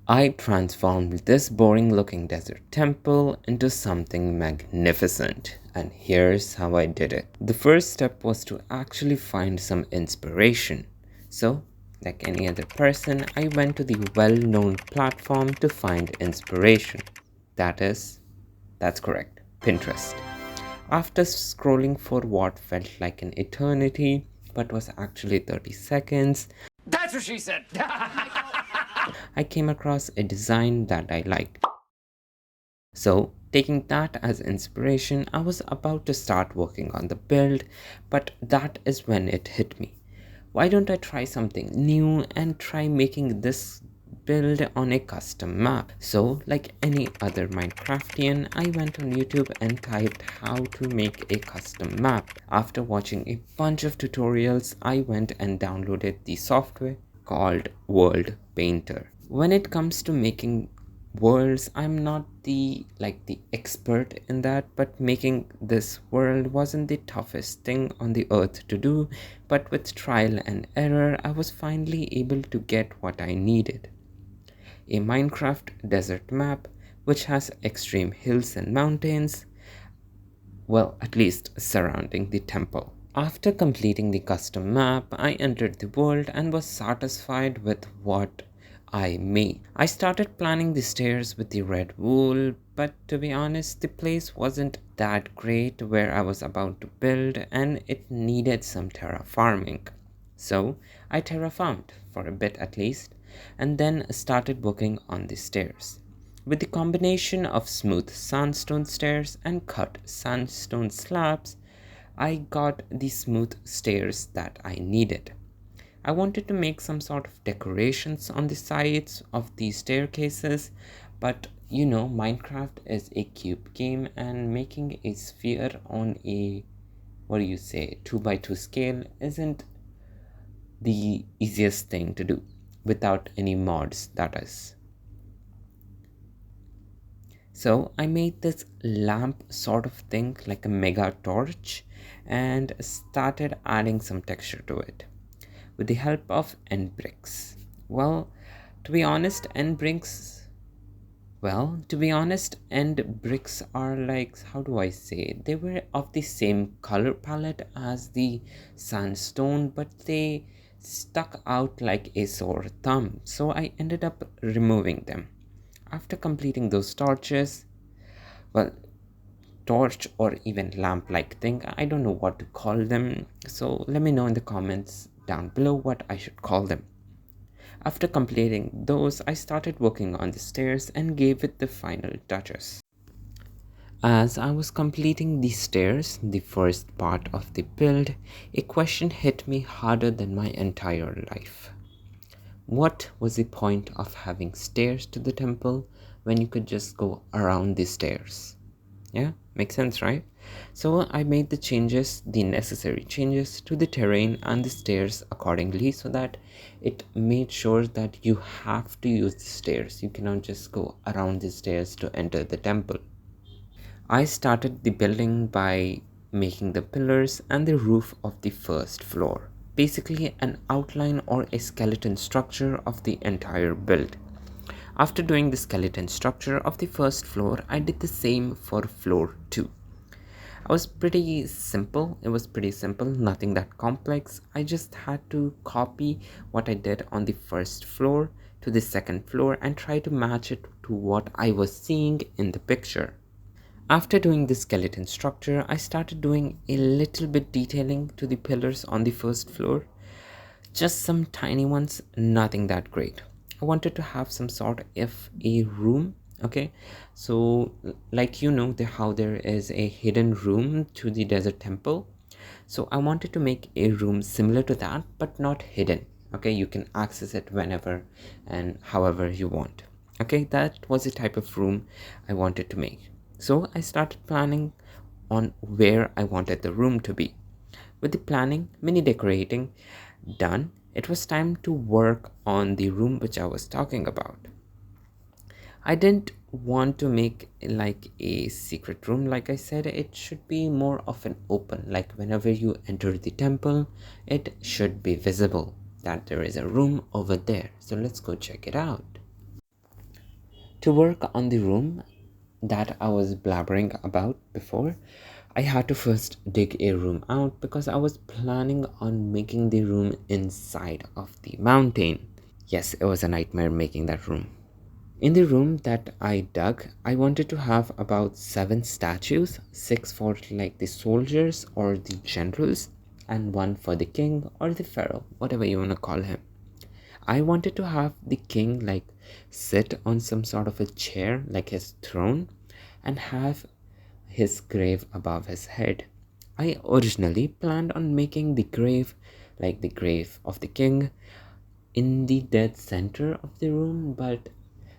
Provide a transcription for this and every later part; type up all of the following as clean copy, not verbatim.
I transformed this boring looking desert temple into something magnificent. And here's how I did it. The first step was to actually find some inspiration. So, like any other person, I went to the well known platform to find inspiration. That is, that's correct, Pinterest. After scrolling for what felt like an eternity, but was actually 30 seconds, That's what she said. I came across a design that I liked. So, taking that as inspiration, I was about to start working on the build, but that is when it hit me. Why don't I try something new and try making this build on a custom map? So, like any other Minecraftian, I went on YouTube and typed how to make a custom map. After watching a bunch of tutorials, I went and downloaded the software called World Painter. When it comes to making worlds, I'm not the expert in that, but making this world wasn't the toughest thing on the earth to do. But with trial and error, I was finally able to get what I needed: a Minecraft desert map which has extreme hills and mountains, well, at least surrounding the temple. After completing the custom map, I entered the world and was satisfied with what I made. I started planning the stairs with the red wool, but to be honest, the place wasn't that great where I was about to build, and it needed some terraforming. So I terraformed for a bit at least, and then started working on the stairs. With the combination of smooth sandstone stairs and cut sandstone slabs, I got the smooth stairs that I needed. I wanted to make some sort of decorations on the sides of the staircases, but you know, Minecraft is a cube game, and making a sphere on a, what do you say, 2 by 2 scale isn't the easiest thing to do without any mods, that is. So I made this lamp sort of thing, like a mega torch, and started adding some texture to it with the help of end bricks. Well, to be honest, end bricks are like, how do I say? They were of the same color palette as the sandstone, but they stuck out like a sore thumb. So I ended up removing them. After completing those torches, well, torch or even lamp like thing, I don't know what to call them, so let me know in the comments down below what I should call them. After completing those, I started working on the stairs and gave it the final touches. As I was completing the stairs, the first part of the build, a question hit me harder than my entire life. What was the point of having stairs to the temple when you could just go around the stairs? Yeah, makes sense, right? So I made the necessary changes to the terrain and the stairs accordingly, so that it made sure that you have to use the stairs. You cannot just go around the stairs to enter the temple. I started the building by making the pillars and the roof of the first floor. Basically, an outline or a skeleton structure of the entire build. After doing the skeleton structure of the first floor, I did the same for floor 2. It was pretty simple, nothing that complex. I just had to copy what I did on the first floor to the second floor and try to match it to what I was seeing in the picture. After doing the skeleton structure, I started doing a little bit detailing to the pillars on the first floor. Just some tiny ones, nothing that great. I wanted to have some sort of a room. Okay, so like how there is a hidden room to the desert temple. So I wanted to make a room similar to that, but not hidden. Okay, you can access it whenever and however you want. Okay, that was the type of room I wanted to make. So I started planning on where I wanted the room to be. With the planning, mini decorating done, it was time to work on the room which I was talking about. I didn't want to make like a secret room, like I said. It should be more of an open, like whenever you enter the temple, it should be visible that there is a room over there. So let's go check it out. To work on the room that I was blabbering about before, I had to first dig a room out because I was planning on making the room inside of the mountain. Yes, it was a nightmare making that room. In the room that I dug, I wanted to have about 7 statues, 6 for like the soldiers or the generals, and one for the king or the pharaoh, whatever you want to call him. I wanted to have the king like sit on some sort of a chair, like his throne, and have his grave above his head. I originally planned on making the grave, like the grave of the king, in the dead center of the room, but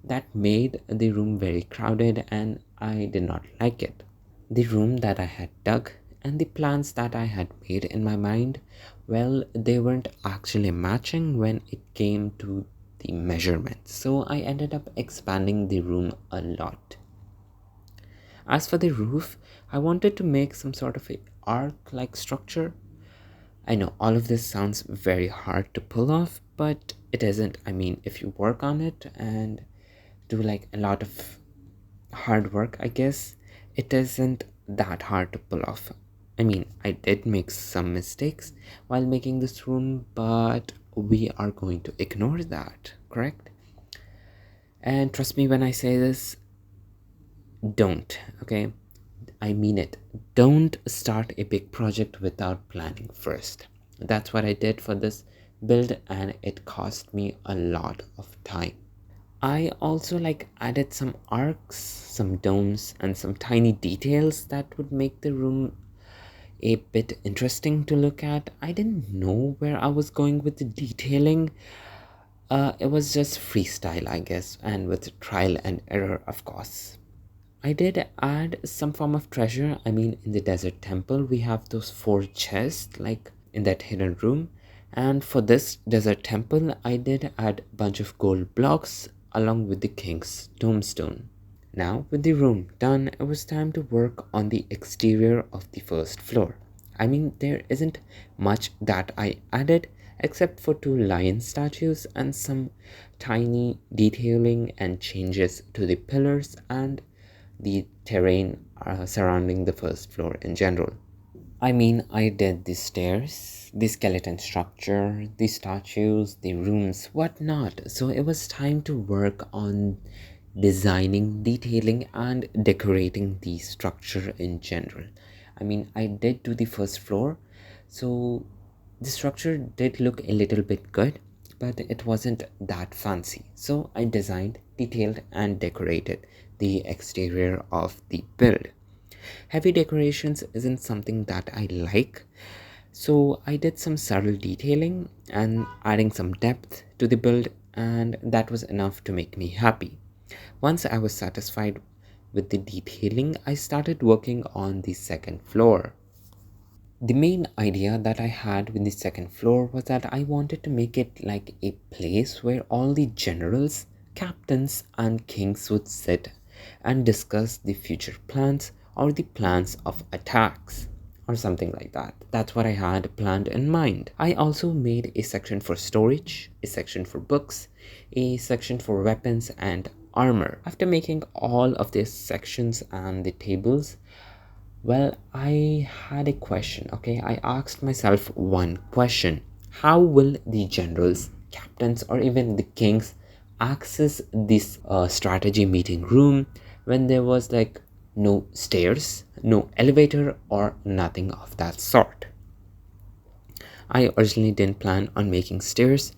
that made the room very crowded and I did not like it. The room that I had dug and the plans that I had made in my mind, well, they weren't actually matching when it came to the measurements. So I ended up expanding the room a lot. As for the roof, I wanted to make some sort of a arc-like structure. I know all of this sounds very hard to pull off, but it isn't. I mean, if you work on it and do like a lot of hard work, I guess, it isn't that hard to pull off. I mean, I did make some mistakes while making this room, but we are going to ignore that, correct? And trust me when I say this, don't, okay? I mean it. Don't start a big project without planning first. That's what I did for this build, and it cost me a lot of time. I also like added some arcs, some domes, and some tiny details that would make the room a bit interesting to look at. I didn't know where I was going with the detailing. It was just freestyle, I guess, and with trial and error, of course. I did add some form of treasure. I mean, in the desert temple, we have those 4 chests, like in that hidden room. And for this desert temple, I did add a bunch of gold blocks along with the king's tombstone. Now, with the room done, it was time to work on the exterior of the first floor. I mean, there isn't much that I added except for 2 lion statues and some tiny detailing and changes to the pillars and the terrain surrounding the first floor in general. I mean, I did the stairs, the skeleton structure, the statues, the rooms, whatnot. So it was time to work on designing, detailing, and decorating the structure in general. I mean, I did do the first floor, so the structure did look a little bit good, but it wasn't that fancy. So I designed, detailed, and decorated the exterior of the build. Heavy decorations isn't something that I like, so I did some subtle detailing and adding some depth to the build, and that was enough to make me happy. Once I was satisfied with the detailing, I started working on the second floor. The main idea that I had with the second floor was that I wanted to make it like a place where all the generals, captains, and kings would sit and discuss the future plans or the plans of attacks or something like that. That's what I had planned in mind. I also made a section for storage, a section for books, a section for weapons and armor. After making all of these sections and the tables, well, I had a question, okay? I asked myself one question. How will the generals, captains, or even the kings access this strategy meeting room when there was like no stairs, no elevator, or nothing of that sort? I originally didn't plan on making stairs,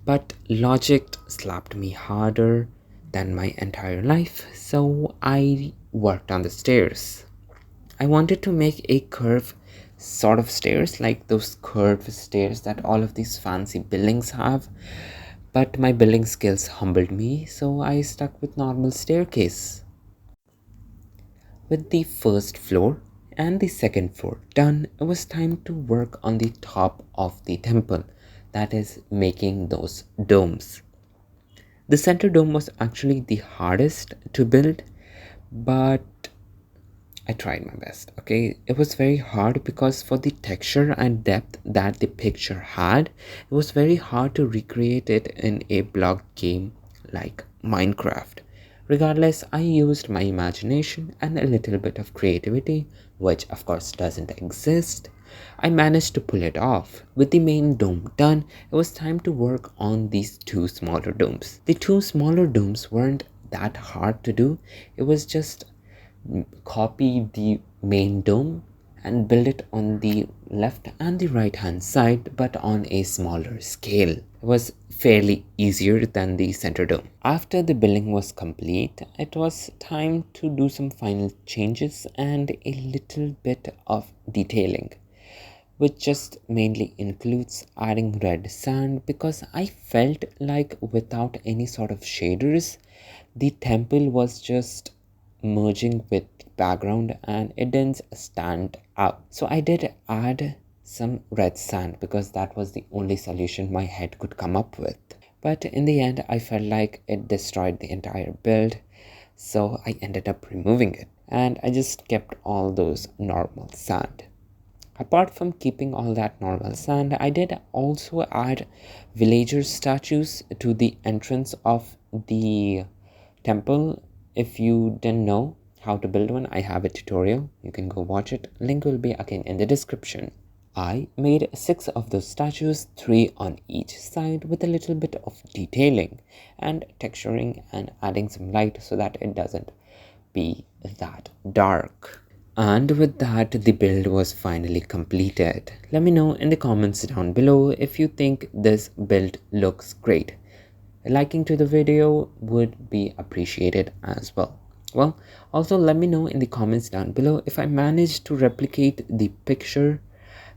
but logic slapped me harder than my entire life, so I worked on the stairs. I wanted to make a curve sort of stairs, like those curved stairs that all of these fancy buildings have. But my building skills humbled me, so I stuck with normal staircase. With the first floor and the second floor done, it was time to work on the top of the temple, that is, making those domes. The center dome was actually the hardest to build, but I tried my best. Okay, it was very hard because for the texture and depth that the picture had, it was very hard to recreate it in a block game like Minecraft. Regardless, I used my imagination and a little bit of creativity, which of course doesn't exist. I managed to pull it off. With the main dome done, it was time to work on these two smaller domes. The two smaller domes weren't that hard to do. It was just copy the main dome and build it on the left and the right hand side, but on a smaller scale. It was fairly easier than the center dome. After the building was complete, it was time to do some final changes and a little bit of detailing, which just mainly includes adding red sand, because I felt like without any sort of shaders, the temple was just merging with background and it didn't stand out. So I did add some red sand because that was the only solution my head could come up with. But in the end, I felt like it destroyed the entire build, so I ended up removing it and I just kept all those normal sand. Apart from keeping all that normal sand, I did also add villager statues to the entrance of the temple. If you didn't know how to build one, I have a tutorial. You can go watch it. Link will be again in the description. I made 6 of those statues, 3 on each side, with a little bit of detailing and texturing and adding some light so that it doesn't be that dark. And with that, the build was finally completed. Let me know in the comments down below if you think this build looks great. Liking to the video would be appreciated as well. Well, also let me know in the comments down below if I managed to replicate the picture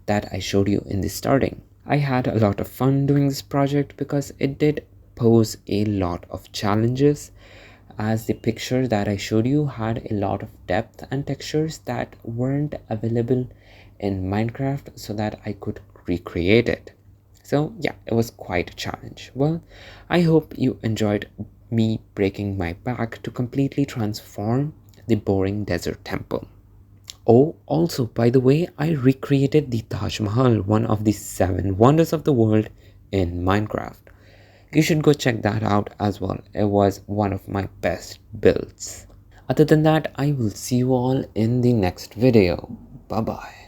that I showed you in the starting. I had a lot of fun doing this project because it did pose a lot of challenges, as the picture that I showed you had a lot of depth and textures that weren't available in Minecraft, so that I could recreate it. So yeah, it was quite a challenge. Well, I hope you enjoyed me breaking my back to completely transform the boring desert temple. Oh, also, by the way, I recreated the Taj Mahal, one of the 7 wonders of the world, in Minecraft. You should go check that out as well. It was one of my best builds. Other than that, I will see you all in the next video. Bye bye.